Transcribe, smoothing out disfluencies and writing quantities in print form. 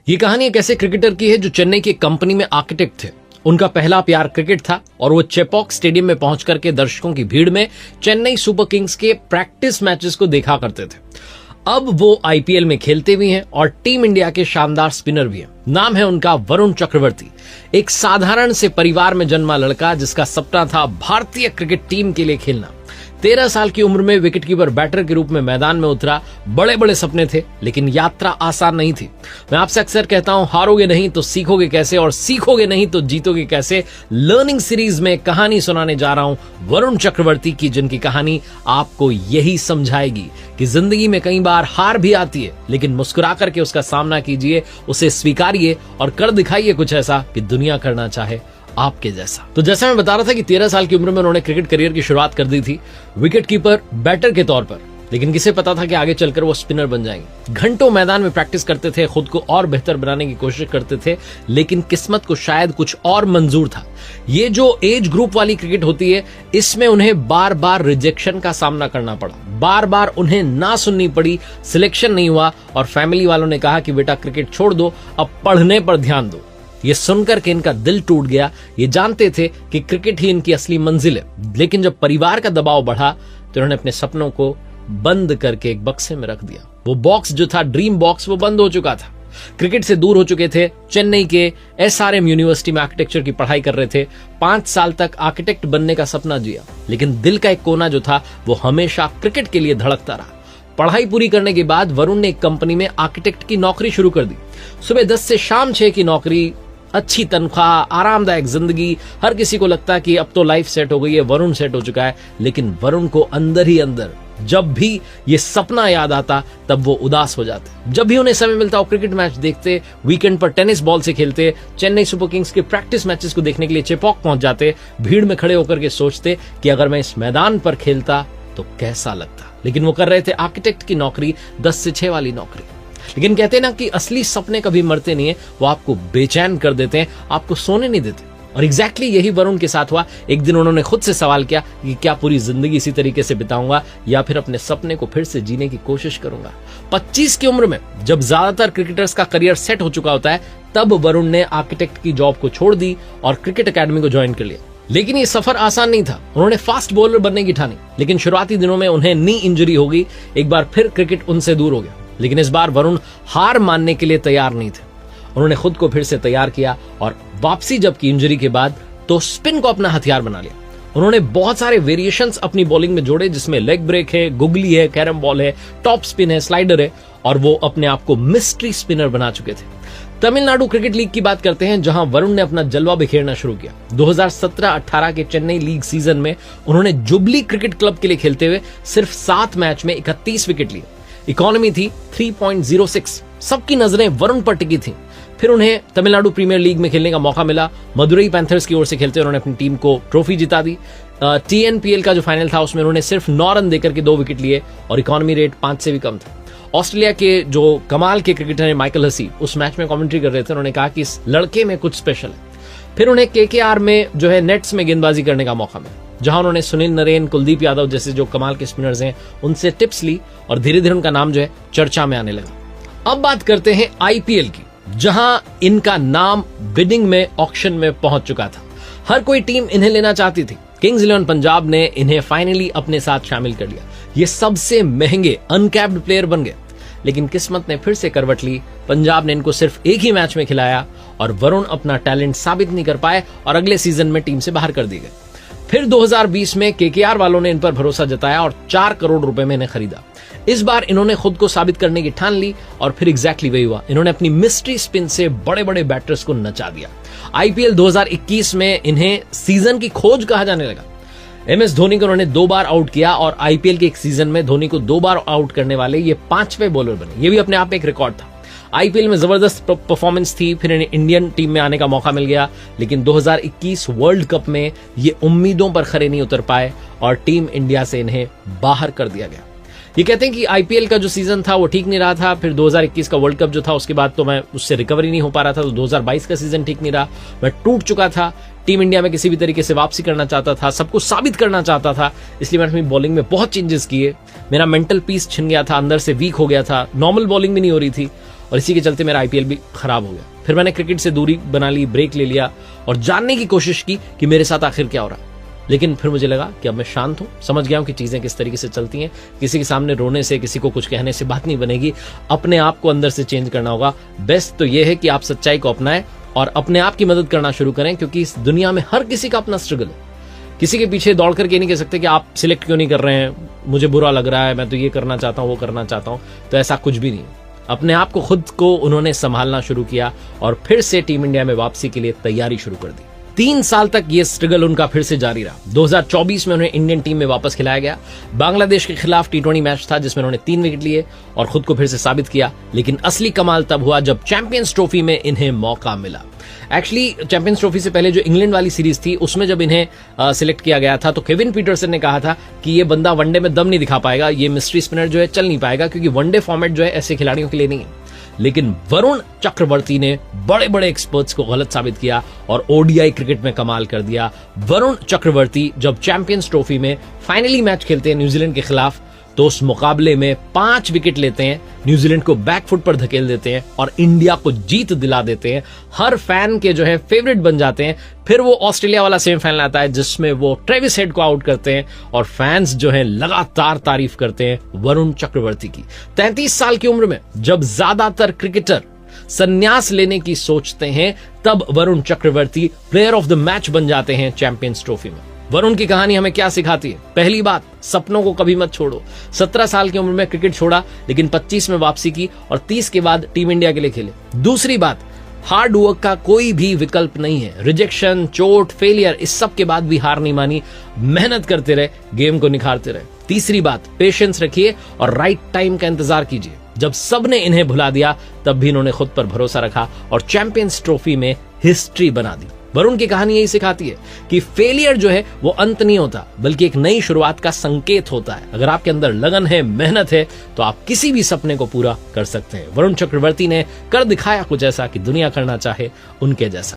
ये कहानी एक ऐसे क्रिकेटर की है जो चेन्नई की कंपनी में आर्किटेक्ट थे। उनका पहला प्यार क्रिकेट था और वो चेपॉक स्टेडियम में पहुंच करके दर्शकों की भीड़ में चेन्नई सुपर किंग्स के प्रैक्टिस मैचेस को देखा करते थे। अब वो आईपीएल में खेलते भी हैं और टीम इंडिया के शानदार स्पिनर भी हैं। नाम है उनका वरुण चक्रवर्ती, एक साधारण से परिवार में जन्मा लड़का जिसका सपना था भारतीय क्रिकेट टीम के लिए खेलना। 13 साल की उम्र में विकेटकीपर बैटर के रूप में मैदान में उतरा। बड़े बड़े सपने थे, लेकिन यात्रा आसान नहीं थी। मैं आपसे अक्सर कहता हूं, हारोगे नहीं तो सीखोगे कैसे, और सीखोगे नहीं तो जीतोगे कैसे। लर्निंग सीरीज में कहानी सुनाने जा रहा हूं वरुण चक्रवर्ती की, जिनकी कहानी आपको यही समझाएगी कि जिंदगी में कई बार हार भी आती है, लेकिन मुस्कुरा करके उसका सामना कीजिए, उसे स्वीकारिए और कर दिखाइए कुछ ऐसा कि दुनिया करना चाहे आपके जैसा। तो जैसा मैं बता रहा था कि 13 साल की उम्र में उन्होंने क्रिकेट करियर की शुरुआत कर दी थी विकेटकीपर बैटर के तौर पर, लेकिन किसे पता था कि आगे चलकर वो स्पिनर बन जाएंगे। घंटों मैदान में प्रैक्टिस करते थे, खुद को और बेहतर बनाने की कोशिश करते थे, लेकिन किस्मत को शायद कुछ और मंजूर था। ये जो एज ग्रुप वाली क्रिकेट होती है, इसमें उन्हें बार बार रिजेक्शन का सामना करना पड़ा, बार बार उन्हें ना सुननी पड़ी, सिलेक्शन नहीं हुआ और फैमिली वालों ने कहा कि बेटा क्रिकेट छोड़ दो, अब पढ़ने पर ध्यान दो। ये सुनकर के इनका दिल टूट गया। ये जानते थे कि क्रिकेट ही इनकी असली मंजिल है, लेकिन जब परिवार का दबाव बढ़ा तो उन्होंने अपने सपनों को बंद करके एक बक्से में रख दिया। वो बॉक्स जो था, ड्रीम बॉक्स, वो बंद हो चुका था। क्रिकेट से दूर हो चुके थे। चेन्नई के एसआरएम यूनिवर्सिटी में आर्किटेक्चर की पढ़ाई कर रहे थे। 5 साल तक आर्किटेक्ट बनने का सपना जिया, लेकिन दिल का एक कोना जो था वो हमेशा क्रिकेट के लिए धड़कता रहा। पढ़ाई पूरी करने के बाद वरुण ने एक कंपनी में आर्किटेक्ट की नौकरी शुरू कर दी। सुबह 10 से शाम 6 की नौकरी, अच्छी तनख्वाह, आरामदायक जिंदगी। हर किसी को लगता है कि अब तो लाइफ सेट हो गई है, वरुण सेट हो चुका है, लेकिन वरुण को अंदर ही अंदर जब भी ये सपना याद आता तब वो उदास हो जाते। जब भी उन्हें समय मिलता वो क्रिकेट मैच देखते, वीकेंड पर टेनिस बॉल से खेलते, चेन्नई सुपर किंग्स के प्रैक्टिस मैचेस को देखने के लिए चेपॉक पहुंच जाते। भीड़ में खड़े होकर के सोचते कि अगर मैं इस मैदान पर खेलता तो कैसा लगता। लेकिन वो कर रहे थे आर्किटेक्ट की नौकरी, 10 से 6 वाली नौकरी। लेकिन कहते हैं ना कि असली सपने कभी मरते नहीं है, वो आपको बेचैन कर देते हैं, आपको सोने नहीं देते। और एग्जैक्टली यही वरुण के साथ हुआ। एक दिन उन्होंने खुद से सवाल किया कि क्या पूरी जिंदगी इसी तरीके से बिताऊंगा या फिर अपने सपने को फिर से जीने की कोशिश करूंगा। 25 की उम्र में जब ज्यादातर क्रिकेटर्स का करियर सेट हो चुका होता है, तब वरुण ने आर्किटेक्ट की जॉब को छोड़ दी और क्रिकेट अकेडमी को ज्वाइन कर लिया। लेकिन ये सफर आसान नहीं था। उन्होंने फास्ट बॉलर बनने की ठानी, लेकिन शुरुआती दिनों में उन्हें नी इंजरी हो गई। एक बार फिर क्रिकेट उनसे दूर हो गया, लेकिन इस बार वरुण हार मानने के लिए तैयार नहीं थे। उन्होंने खुद को फिर से तैयार किया और वापसी जब की इंजरी के बाद तो स्पिन को अपना हथियार बना लिया। उन्होंने बहुत सारे वेरिएशंस अपनी बॉलिंग में जोड़े, जिसमें लेग ब्रेक है, गुगली है, कैरम बॉल है, टॉप स्पिन है, स्लाइडर है, और वो अपने आप को मिस्ट्री स्पिनर बना चुके थे। तमिलनाडु क्रिकेट लीग की बात करते हैं, जहां वरुण ने अपना जलवा बिखेरना शुरू किया। 2017-18 के चेन्नई लीग सीजन में उन्होंने जुबली क्रिकेट क्लब के लिए खेलते हुए सिर्फ 7 मैच में 31 विकेट लिए। इकोनॉमी थी 3.06। सबकी नजरें वरुण पर टिकी थी। फिर उन्हें तमिलनाडु प्रीमियर लीग में खेलने का मौका मिला। मदुरई पैंथर्स की ओर से खेलते उन्होंने अपनी टीम को ट्रॉफी जिता दी। TNPL का जो फाइनल था उसमें उन्होंने सिर्फ 9 रन देकर के 2 विकेट लिए और इकोनॉमी रेट 5 से भी कम था। ऑस्ट्रेलिया के जो कमाल के क्रिकेटर हैं माइकल हसी, उस मैच में कमेंट्री कर रहे थे। उन्होंने कहा कि इस लड़के में कुछ स्पेशल है। फिर उन्हें KKR में जो है नेट्स में गेंदबाजी करने का मौका मिला, जहां उन्होंने सुनील नरेन, कुलदीप यादव जैसे जो कमाल के स्पिनर्स हैं उनसे टिप्स ली और धीरे धीरे उनका नाम जो है चर्चा में आने लगा। अब बात करते हैं IPL की, जहां इनका नाम बिडिंग में, ऑक्शन में पहुंच चुका था। हर कोई टीम इन्हें लेना चाहती थी। किंग्स 11 पंजाब ने इन्हें फाइनली अपने साथ शामिल कर लिया। ये सबसे महंगे अनकैप्ड प्लेयर बन गए, लेकिन किस्मत ने फिर से करवट ली। पंजाब ने इनको सिर्फ एक ही मैच में खिलाया और वरुण अपना टैलेंट साबित नहीं कर पाए और अगले सीजन में टीम से बाहर कर दिए गए। फिर 2020 में KKR वालों ने इन पर भरोसा जताया और 4 करोड़ रुपए में इन्हें खरीदा। इस बार इन्होंने खुद को साबित करने की ठान ली और फिर एग्जैक्टली वही हुआ। इन्होंने अपनी मिस्ट्री स्पिन से बड़े बड़े बैटर्स को नचा दिया। IPL 2021 में इन्हें सीजन की खोज कहा जाने लगा। MS धोनी को उन्होंने 2 बार आउट किया और IPL के एक सीजन में धोनी को 2 बार आउट करने वाले ये 5वें बॉलर बने। ये भी अपने आप में एक रिकॉर्ड था। IPL में जबरदस्त परफॉर्मेंस थी। फिर इन्हें इंडियन टीम में आने का मौका मिल गया, लेकिन 2021 वर्ल्ड कप में ये उम्मीदों पर खरे नहीं उतर पाए और टीम इंडिया से इन्हें बाहर कर दिया गया। ये कहते हैं कि IPL का जो सीजन था वो ठीक नहीं रहा था। फिर 2021 का वर्ल्ड कप जो था उसके बाद तो मैं उससे रिकवरी नहीं हो पा रहा था। तो 2022 का सीजन ठीक नहीं रहा, मैं टूट चुका था। टीम इंडिया में किसी भी तरीके से वापसी करना चाहता था, सबको साबित करना चाहता था, इसलिए मैंने अपनी बॉलिंग में बहुत चेंजेस किए। मेरा मेंटल पीस छिन गया था, अंदर से वीक हो गया था, नॉर्मल बॉलिंग भी नहीं हो रही थी और इसी के चलते मेरा आईपीएल भी खराब हो गया। फिर मैंने क्रिकेट से दूरी बना ली, ब्रेक ले लिया और जानने की कोशिश की कि मेरे साथ आखिर क्या हो रहा है। लेकिन फिर मुझे लगा कि अब मैं शांत हूं, समझ गया हूं कि चीजें किस तरीके से चलती हैं। किसी के सामने रोने से, किसी को कुछ कहने से बात नहीं बनेगी, अपने आप को अंदर से चेंज करना होगा। बेस्ट तो यह है कि आप सच्चाई को अपनाएं और अपने आप की मदद करना शुरू करें, क्योंकि इस दुनिया में हर किसी का अपना स्ट्रगल है। किसी के पीछे दौड़ करके नहीं कह सकते कि आप सिलेक्ट क्यों नहीं कर रहे हैं, मुझे बुरा लग रहा है, मैं तो ये करना चाहता हूं, वो करना चाहता हूं। तो ऐसा कुछ भी नहीं। अपने आप को, खुद को उन्होंने संभालना शुरू किया और फिर से टीम इंडिया में वापसी के लिए तैयारी शुरू कर दी। 3 साल तक ये स्ट्रगल उनका फिर से जारी रहा। 2024 में उन्हें इंडियन टीम में वापस खिलाया गया। बांग्लादेश के खिलाफ T20 मैच था जिसमें उन्होंने 3 विकेट लिए और खुद को फिर से साबित किया। लेकिन असली कमाल तब हुआ जब चैंपियंस ट्रॉफी में इन्हें मौका मिला। एक्चुअली चैंपियंस ट्रॉफी से पहले जो इंग्लैंड वाली सीरीज थी उसमें जब इन्हें सिलेक्ट किया गया था तो केविन पीटरसन ने कहा था कि ये बंदा वनडे में दम नहीं दिखा पाएगा, ये मिस्ट्री स्पिनर जो है चल नहीं पाएगा, क्योंकि वनडे फॉर्मेट जो है ऐसे खिलाड़ियों के लिए नहीं है। लेकिन वरुण चक्रवर्ती ने बड़े बड़े एक्सपर्ट्स को गलत साबित किया और ओडीआई क्रिकेट में कमाल कर दिया। वरुण चक्रवर्ती जब चैंपियंस ट्रॉफी में फाइनली मैच खेलते हैं न्यूजीलैंड के खिलाफ तो उस मुकाबले में 5 विकेट लेते हैं, न्यूजीलैंड को बैकफुट पर धकेल देते हैं और इंडिया को जीत दिला देते हैं। हर फैन के जो है फेवरेट बन जाते हैं। फिर वो ऑस्ट्रेलिया वाला सेमीफाइनल आता है जिसमें वो ट्रेविस हेड को आउट करते हैं और फैंस जो है लगातार तारीफ करते हैं वरुण चक्रवर्ती की। 33 साल की उम्र में जब ज्यादातर क्रिकेटर संन्यास लेने की सोचते हैं तब Varun Chakravarthy player of the match बन जाते हैं चैंपियंस ट्रॉफी में। वरुण की कहानी हमें क्या सिखाती है? पहली बात, सपनों को कभी मत छोड़ो। 17 साल की उम्र में क्रिकेट छोड़ा लेकिन 25 में वापसी की और 30 के बाद टीम इंडिया के लिए खेले। दूसरी बात, हार्ड वर्क का कोई भी विकल्प नहीं है। रिजेक्शन, चोट, फेलियर, इस सब के बाद भी हार नहीं मानी, मेहनत करते रहे, गेम को निखारते रहे। तीसरी बात, पेशेंस रखिए और राइट टाइम का इंतजार कीजिए। जब सबने इन्हें भुला दिया तब भी इन्होंने खुद पर भरोसा रखा और चैंपियंस ट्रॉफी में हिस्ट्री बना दी। वरुण की कहानी यही सिखाती है कि फेलियर जो है वो अंत नहीं होता बल्कि एक नई शुरुआत का संकेत होता है। अगर आपके अंदर लगन है, मेहनत है तो आप किसी भी सपने को पूरा कर सकते हैं। वरुण चक्रवर्ती ने कर दिखाया कुछ ऐसा कि दुनिया करना चाहे उनके जैसा।